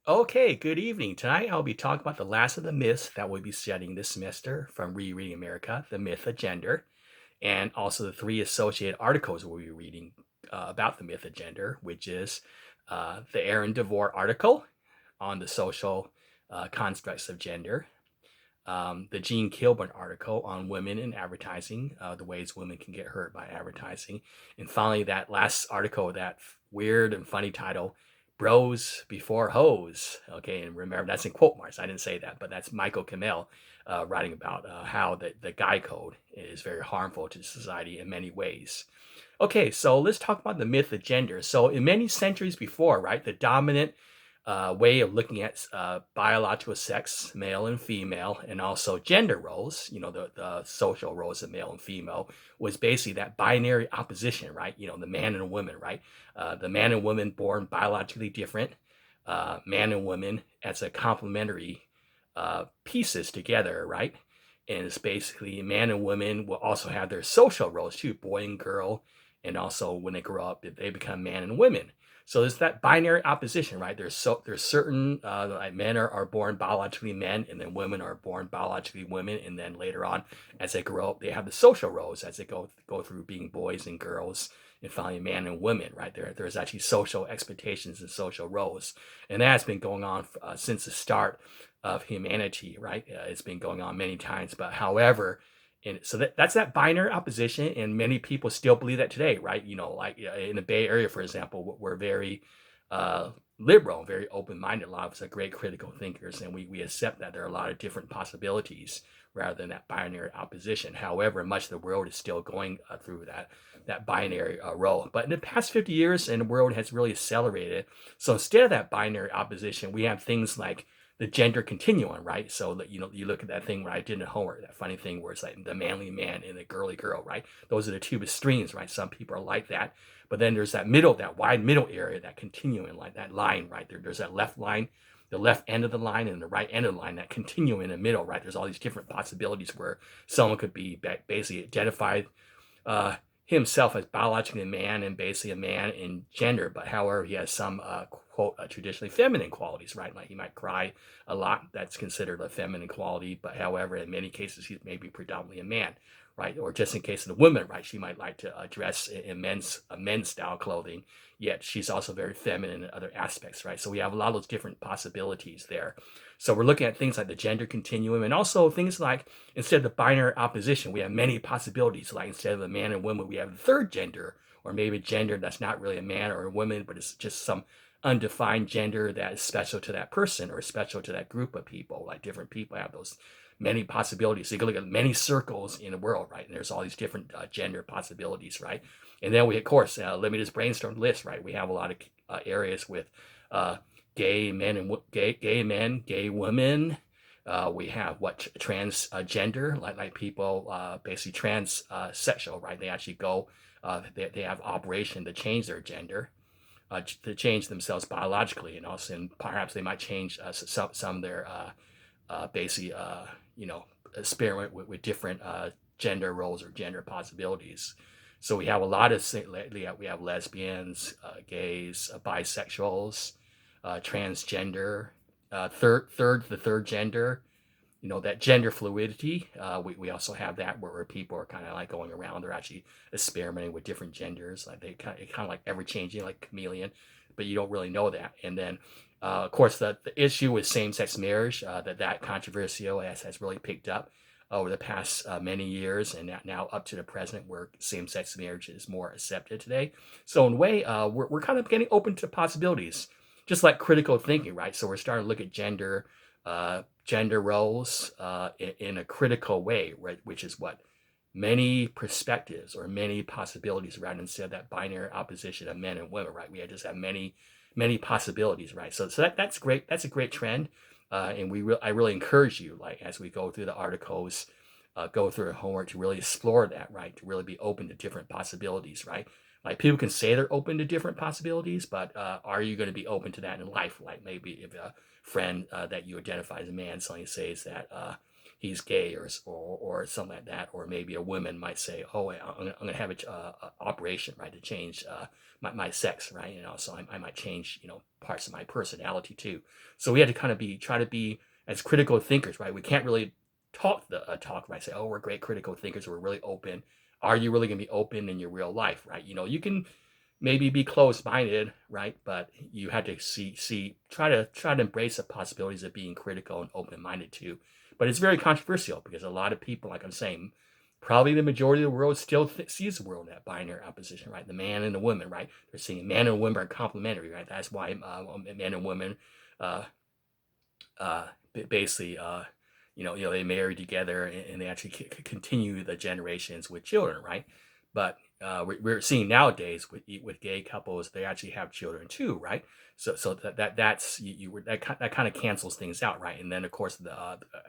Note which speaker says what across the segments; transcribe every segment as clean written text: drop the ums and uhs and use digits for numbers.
Speaker 1: Okay, good evening. Tonight I'll be talking about the last of the myths that we'll be studying this semester from Rereading America, the myth of gender, and also the three associated articles we'll be reading about the myth of gender, which is the Aaron DeVore article on the social constructs of gender, the Jean Kilbourne article on women in advertising, the ways women can get hurt by advertising, and finally that last article, that weird and funny title, "Bros Before Hoes." Okay, and remember that's in quote marks. I didn't say that, but that's Michael Kimmel writing about how the guy code is very harmful to society in many ways. Okay, so let's talk about the myth of gender. So, in many centuries before, right, the dominant way of looking at biological sex, male and female, and also gender roles, the social roles of male and female, was basically that binary opposition, right? The man and woman, right? The man and woman born biologically different, man and woman as a complementary pieces together, right? And it's basically man and woman will also have their social roles too, boy and girl, and also when they grow up, they become man and women. So there's that binary opposition, right? There's certain like men are born biologically men, and then women are born biologically women, and then later on, as they grow up, they have the social roles as they go through being boys and girls, and finally man and women, right? There's actually social expectations and social roles, and that has been going on since the start of humanity, right? It's been going on many times, but however, and so that's that binary opposition, and many people still believe that today, right? Like in the Bay Area, for example, we're very uh, liberal, very open-minded. A lot of us are great critical thinkers, and we accept that there are a lot of different possibilities rather than that binary opposition. However, much of the world is still going through that binary role. But in the past 50 years, and the world has really accelerated. So instead of that binary opposition, we have things like the gender continuum, right? So that you look at that thing where I did in homework, that funny thing where it's like the manly man and the girly girl, right? Those are the two extremes, right? Some people are like that, but then there's that middle, that wide middle area, that continuum, like that line, right? There's that left line, the left end of the line, and the right end of the line, that continuum in the middle, right? There's all these different possibilities where someone could be basically identified uh, himself as biologically a man and basically a man in gender, but however, he has some quote traditionally feminine qualities, right? Like he might cry a lot. That's considered a feminine quality, but however, in many cases, he's maybe predominantly a man, right? Or just in case of the woman, right? She might like to dress in men's style clothing, yet she's also very feminine in other aspects, right? So we have a lot of those different possibilities there. So we're looking at things like the gender continuum, and also things like instead of the binary opposition, we have many possibilities. Like instead of a man and woman, we have a third gender, or maybe a gender that's not really a man or a woman, but it's just some undefined gender that is special to that person or special to that group of people. Like different people have those many possibilities. So you can look at many circles in the world, right? And there's all these different gender possibilities, right? And then we, of course, let me just brainstorm list, right? We have a lot of areas with uh, gay men and gay men, gay women. We have what transgender, like people basically transsexual, right? They actually go, they have operation to change their gender, to change themselves biologically, and also and perhaps they might change some of their basically you know experiment with different gender roles or gender possibilities. So we have a lot of we have lesbians, gays, bisexuals, transgender, the third gender, that gender fluidity. We also have that where people are kind of like going around, they're actually experimenting with different genders, like they kind of like ever changing, like chameleon, but you don't really know that. And then of course the issue with same-sex marriage, that controversial has really picked up over the past many years, and now up to the present, where same-sex marriage is more accepted today. So in a way, we're kind of getting open to possibilities, just like critical thinking, right? So we're starting to look at gender roles in a critical way, right? Which is what many perspectives or many possibilities, rather than instead of that binary opposition of men and women, right? We just have many possibilities, right? So that's great. That's a great trend, and I really encourage you, like as we go through the articles, go through our homework, to really explore that, right? To really be open to different possibilities, right? Like people can say they're open to different possibilities, but are you going to be open to that in life? Like maybe if a friend that you identify as a man suddenly says that he's gay or something like that. Or maybe a woman might say, oh, I'm gonna have a operation, right, to change my sex, right? So I might change, parts of my personality too. So we had to kind of try to be as critical thinkers, right? We can't really talk, right? Say, oh, we're great critical thinkers, we're really open. Are you really gonna be open in your real life, right? You can maybe be closed-minded, right? But you had to try to embrace the possibilities of being critical and open-minded too. But it's very controversial because a lot of people, like I'm saying, probably the majority of the world still sees the world in that binary opposition, right? The man and the woman, right? They're saying man and women are complementary, right? That's why men and women uh, basically, they marry together and they actually continue the generations with children, right? But we're seeing nowadays with gay couples, they actually have children too, right? So that's that kind of cancels things out, right? And then of course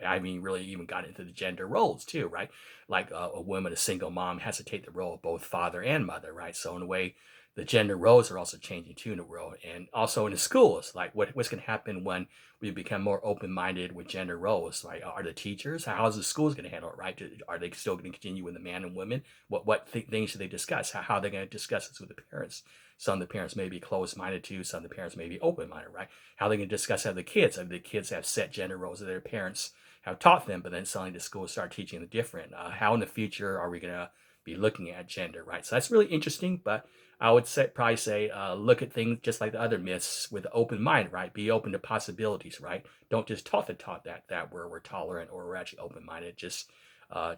Speaker 1: I mean, really even got into the gender roles too, right? Like a woman, a single mom, has to take the role of both father and mother, right? So in a way, the gender roles are also changing too in the world, and also in the schools. Like what's going to happen when we become more open-minded with gender roles? Like, are the teachers, how's the schools going to handle it, right? Are they still going to continue with the man and women? What things should they discuss? How are they going to discuss this with the parents? Some of the parents may be closed-minded too. Some of the parents may be open-minded, right? How are they going to discuss that with the kids? If the kids have set gender roles that their parents have taught them, but then suddenly the schools start teaching the different. How in the future are we going to be looking at gender, right? So that's really interesting, but I would probably say, look at things just like the other myths with an open mind, right? Be open to possibilities, right? Don't just talk the talk that we're tolerant or we're actually open minded. Just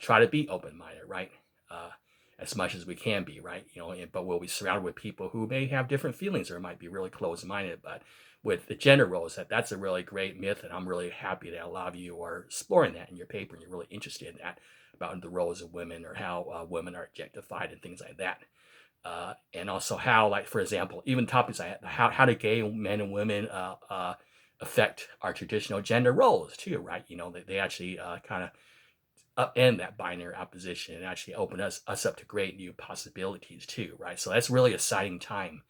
Speaker 1: try to be open minded, right? Uh, as much as we can be, right? But we'll be surrounded with people who may have different feelings or might be really closed minded. But with the gender roles, that's a really great myth, and I'm really happy that a lot of you are exploring that in your paper and you're really interested in that about the roles of women or how women are objectified and things like that. And also how, like, for example, even topics like how do gay men and women affect our traditional gender roles too, right? They actually kind of upend that binary opposition and actually open us up to great new possibilities too, right? So that's really exciting time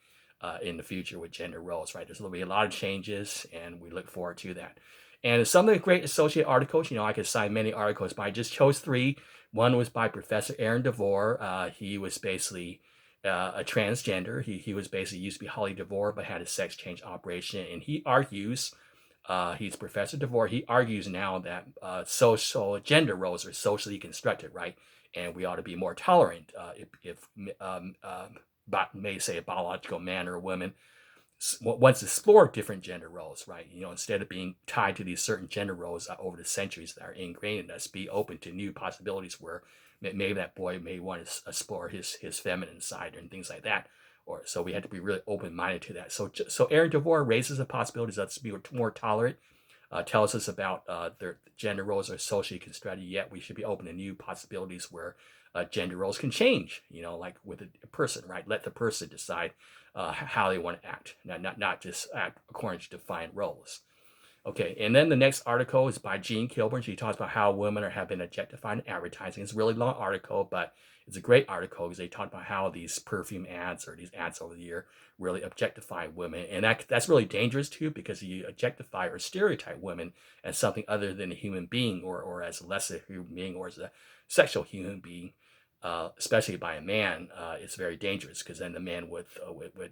Speaker 1: in the future with gender roles, right? There's going to be a lot of changes, and we look forward to that. And some of the great associate articles, I could cite many articles, but I just chose three. One was by Professor Aaron Devor. He was basically a transgender. He was basically used to be Holly Devor, but had a sex change operation, and he argues he's Professor Devor. He argues now that social gender roles are socially constructed, right? And we ought to be more tolerant if may say a biological man or a woman wants to explore different gender roles, right? Instead of being tied to these certain gender roles over the centuries that are ingrained in us, be open to new possibilities where maybe that boy may want to explore his feminine side and things like that. Or so we had to be really open minded to that. So Aaron Devor raises the possibilities of us to be more tolerant. Tells us about their gender roles are socially constructed, yet we should be open to new possibilities where gender roles can change, like with a person, right? Let the person decide how they want to act, not just act according to defined roles. Okay, and then the next article is by Jean Kilbourne. She talks about how women have been objectified in advertising. It's a really long article, but it's a great article because they talk about how these perfume ads or these ads over the year really objectify women. And that's really dangerous too, because you objectify or stereotype women as something other than a human being, or as less a human being, or as a sexual human being. Especially by a man, it's very dangerous because then the man would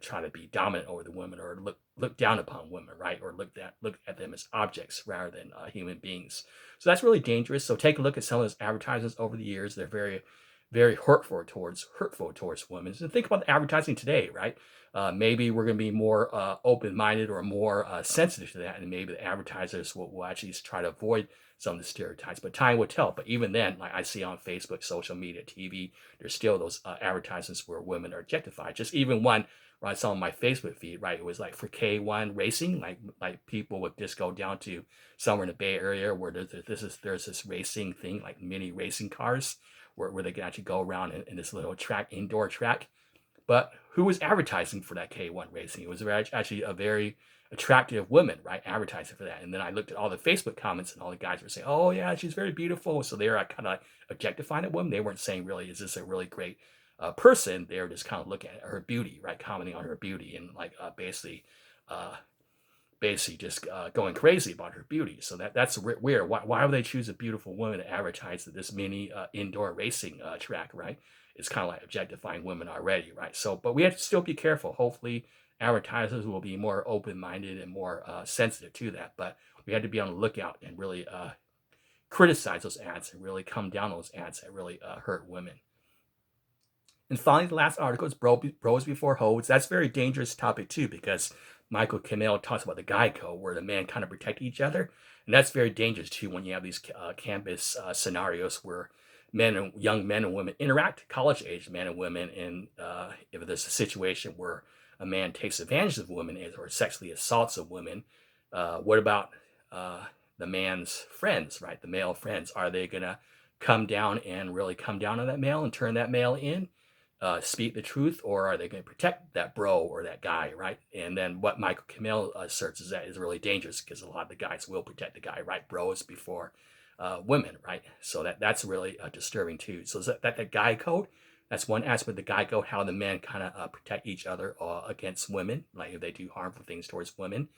Speaker 1: try to be dominant over the women or look down upon women, right? Or look at them as objects rather than human beings. So that's really dangerous. So take a look at some of those advertisements over the years. They're very, very hurtful towards women. And think about the advertising today, right? Maybe we're going to be more open-minded or more sensitive to that, and maybe the advertisers will actually try to avoid some of the stereotypes, but time will tell. But even then, like I see on Facebook, social media, TV, there's still those advertisements where women are objectified. Just even one where I saw on my Facebook feed, right? It was like for K1 racing, like people would just go down to somewhere in the Bay Area where there's this racing thing, like mini racing cars, where they can actually go around in this little indoor track. But who was advertising for that K1 racing? It was actually a very attractive woman, right, advertising for that. And then I looked at all the Facebook comments, and all the guys were saying, "Oh yeah, she's very beautiful." So they were kind of objectifying a woman. They weren't saying, "Really, is this a really great person?" They were just kind of looking at her beauty, right, commenting on her beauty, and like basically uh, basically just going crazy about her beauty. So that's weird. Why would they choose a beautiful woman to advertise this mini indoor racing track, right? It's kind of like objectifying women already, right? So, but we have to still be careful. Hopefully, advertisers will be more open-minded and more sensitive to that. But we had to be on the lookout and really criticize those ads and really come down on those ads that really hurt women. And finally, the last article is Bros Before Hoes. That's a very dangerous topic too, because Michael Kimmel talks about the guy code where the men kind of protect each other. And that's very dangerous too when you have these campus scenarios where young men and women interact, college-age men and women. And if there's a situation where a man takes advantage of women or sexually assaults a woman, what about the man's friends, right? The male friends, are they going to come down and really come down on that male and turn that male in? Speak the truth, or are they going to protect that bro or that guy, right? And then what Michael Kimmel asserts is that is really dangerous because a lot of the guys will protect the guy, right? Bros before women, right? So that's really disturbing too. So that guy code, that's one aspect of the guy code, how the men kind of protect each other against women, like if they do harmful things towards women.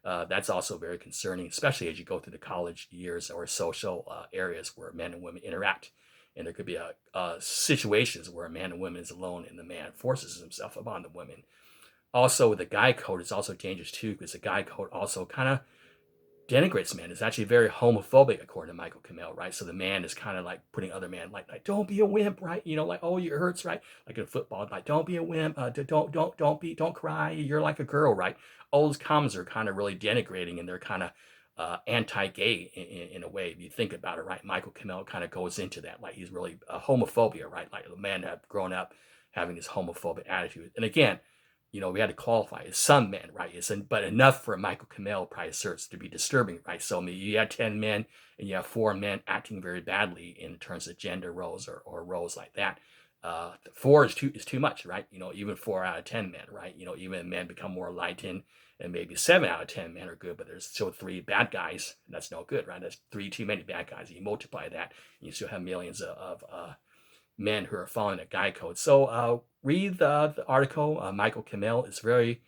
Speaker 1: That's also very concerning, especially as you go through the college years or social areas where men and women interact. And there could be situations where a man and woman is alone and the man forces himself upon the women. Also, the guy code is also dangerous too, because the guy code also kind of denigrates men. It's actually very homophobic, according to Michael Kimmel, right? So the man is kind of like putting other men like don't be a wimp, right? You know, like, oh, it hurts, right? Like in football, like don't be a wimp, don't cry, you're like a girl, right? All those comments are kind of really denigrating, and they're kind of anti-gay in a way. If you think about it, right? Michael Kimmel kind of goes into that, like he's really homophobia, right? Like the men have grown up having this homophobic attitude. And again, we had to qualify. It's some men, right? But enough for Michael Kimmel probably asserts to be disturbing, right? So I mean, you had 10 men and you have 4 men acting very badly in terms of gender roles or roles like that. 4 is too much, right? Even 4 out of 10 men, right? Even men become more enlightened, and maybe 7 out of 10 men are good, but there's still 3 bad guys. That's no good, right? That's 3 too many bad guys. You multiply that, you still have millions of men who are following the guy code. So read the article. Michael Kimmel is very,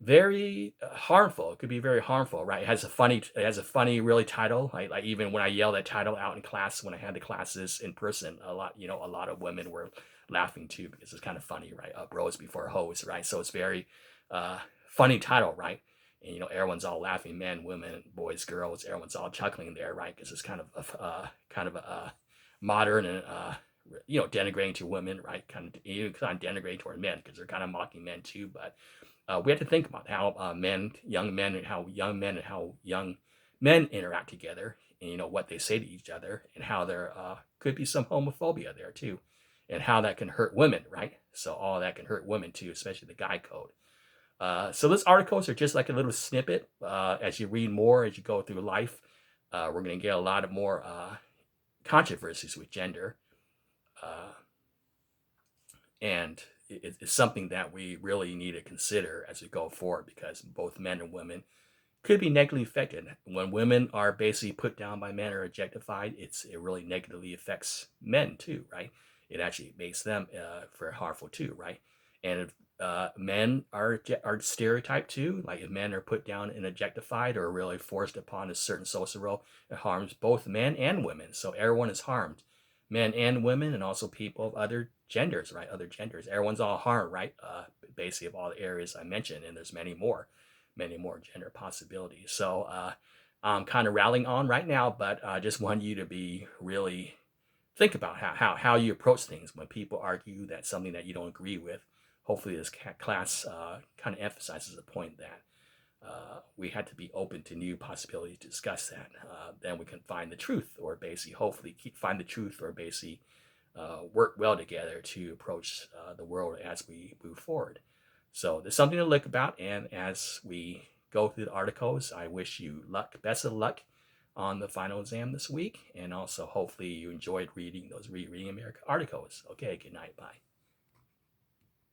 Speaker 1: very harmful. It could be very harmful, right? It has a funny, really title. Like even when I yell that title out in class, when I had the classes in person, a lot of women were laughing too because it's kind of funny, right? Bros Before Hoes, right? So it's very funny title, right? And everyone's all laughing, men, women, boys, girls. Everyone's all chuckling there, right? Because it's kind of a modern and denigrating to women, right? Kind of denigrating toward men because they're kind of mocking men too. But we have to think about how young men, and how young men interact together, and what they say to each other, and how there could be some homophobia there too, and how that can hurt women, right? So all that can hurt women too, especially the guy code. So those articles are just like a little snippet. As you read more, as you go through life, we're going to get a lot of more controversies with gender. And it's something that we really need to consider as we go forward, because both men and women could be negatively affected. When women are basically put down by men or objectified, it really negatively affects men too, right? It actually makes them very harmful too, right? And if men are stereotyped too, like if men are put down and objectified or really forced upon a certain social role, it harms both men and women. So everyone is harmed, men and women, and also people of other genders, right? Other genders, everyone's all harmed, right? Basically of all the areas I mentioned, and there's many more gender possibilities. So I'm kind of rallying on right now, but I just want you to be really think about how you approach things when people argue that something that you don't agree with. Hopefully this class kind of emphasizes the point that we had to be open to new possibilities to discuss that. Then we can find the truth, or basically hopefully find the truth, or basically work well together to approach the world as we move forward. So there's something to look about, and as we go through the articles, I wish you best of luck on the final exam this week, and also hopefully you enjoyed reading those Rereading America articles. Okay, good night, bye.